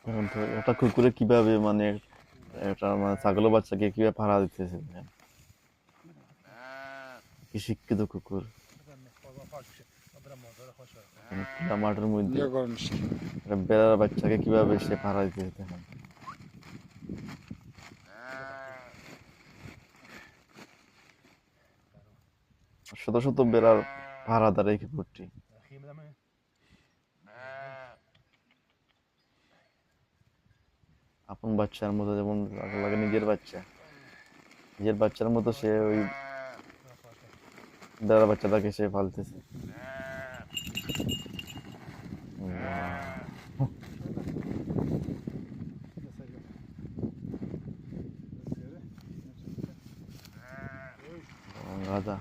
এখন তো একটা কুকুরে কিভাবে মানে একটা মানে ছাগলের বাচ্চাকে কিভাবে পাহারা দিতেছে দেখেন। কি শিক্ষিত কুকুর। মানে খোলা মাঠের মধ্যে ইয়ে করনিস একটা বেড়ার বাচ্চাকে কিভাবে সে পাহারা দিতেছে দেখেন। শত শত বেড়ার পাহারাদার এই কুকুরটি। আপন বাচ্চার মতো যেমন লাগে নিজের বাচ্চা, নিজের বাচ্চার মতো সে ওই বেড়ার বাচ্চাটাকে সে পালতেছে। ওয়াও, গাধা।